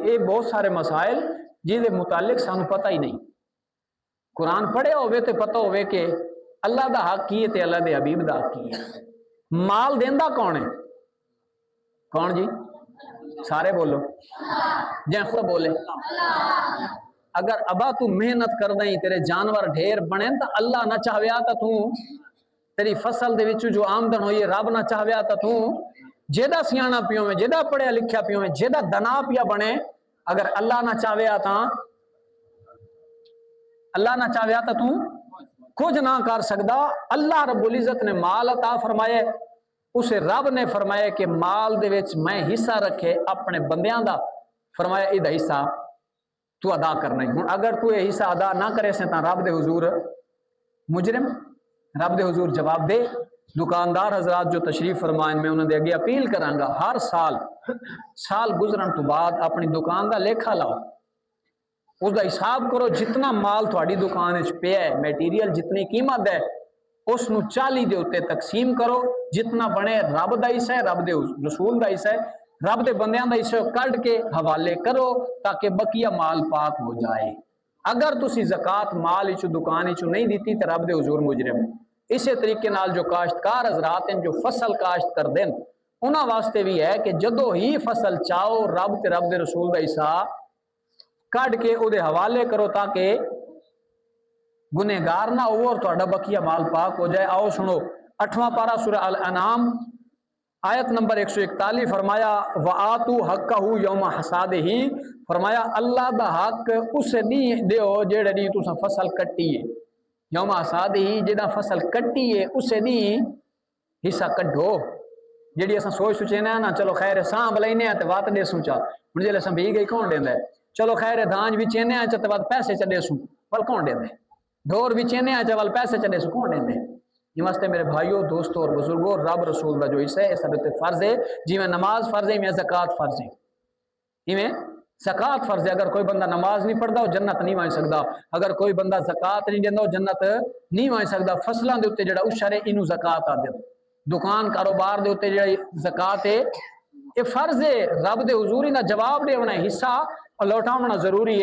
یہ بہت سارے مسائل جہدے متعلق سانو پتہ ہی نہیں. قرآن پڑھے ہوئے تو پتہ ہوئے کہ اللہ دا حق کی ہے تے اللہ دے حبیب دا حق کی ہے. مال دیندا کون ہے؟ کون جی؟ سارے بولو جن خود بولے. اگر ابا تو محنت کر دیں تیرے جانور ڈھیر بنے تو اللہ نہ چاہویا تو تیری فصل دے وچوں جو آمدن ہوئی رب نہ چاہویا تو جیدہ سیانا پیوں میں جیدہ پڑھیا لکھیا پیوں میں جیدہ دنا پیا بنے اگر اللہ نہ چاہویا تو کچھ نہ کر سکدا. اللہ رب العزت نے مال عطا فرمائے اسے رب نے فرمایا کہ مال دے وچ میں حصہ رکھے اپنے بندیاں دا فرمایا یہ حصہ تو ادا کرنا ہی. اگر تو یہ حصہ ادا نہ کرے سے تو رب دے حضور مجرم رب دے حضور جواب دے. دکاندار حضرات جو تشریف فرمائیں میں انہوں نے اگے اپیل کرانگا ہر سال گزرن تو بعد اپنی دکان دا لیکھا لاؤ اس دا حساب کرو جتنا مال تھوڑی دکان وچ پیا ہے میٹیریل جتنی قیمت ہے اس نو 40 دے اوتے تقسیم کرو جتنا بنے رب دا حصہ ہے رب دے رسول دا حصہ ہے رب دے بندیاں دا حصہ کڈ کے حوالے کرو تاکہ بقیہ مال پاک ہو جائے. اگر تسی زکات مال وچ دکان وچ نہیں دیتی تے رب دے حضور مجرم. اسی طریقے نال جو کاشتکار حضرات ہیں جو فصل کاشت کر دیں انہاں واسطے بھی ہے کہ جدو ہی فصل چاہو رب تے رب دے رسول دا حصہ کڈ کے او دے حوالے کرو تاکہ گنہگار نہ ہو اور تہاڈا بقیہ مال پاک ہو جائے. آؤ سنو 8واں پارہ سورہ الانعام آیت نمبر 141 فرمایا وآتو حقہ یوم حصادہ فرمایا اللہ دا حق اس نہیں دیو جیڑے نہیں تساں فصل کٹی ہے یوم حصادہ جڑا فصل کٹی ہے اسے نہیں حصہ کڈو. جڑی اساں سوچ سوچے نا چلو خیر سانب لینے تے وات دے سوچا ہن جے اساں بھی گئی کون دیندا ہے چلو خیر دانج بھی چینے تے بعد پیسے چ دے سوں ول کون دیندا ہے ڈور بھی چینے تے ول پیسے چ دے سوں کون دیندا ہے. یہ واسطے میرے بھائیوں دوستوں اور بزرگوں رب رسول کا جو حصہ ہے اس تے فرض ہے جی میں نماز فرض ہے میں زکات فرض ہے میں زکات فرض ہے. اگر کوئی بندہ نماز نہیں پڑھتا وہ جنت نہیں وان سکدا. اگر کوئی بندہ زکات نہیں دیندا وہ جنت نہیں وان سکدا. فصلاں دے اوتے جڑا اشر ہے اینو زکات آ دے. دکان کاروبار دے اوتے جڑی زکات ہے یہ فرض ہے. رب دے حضور دا جواب دے ہونا حصہ لوٹاونا ضروری ہے.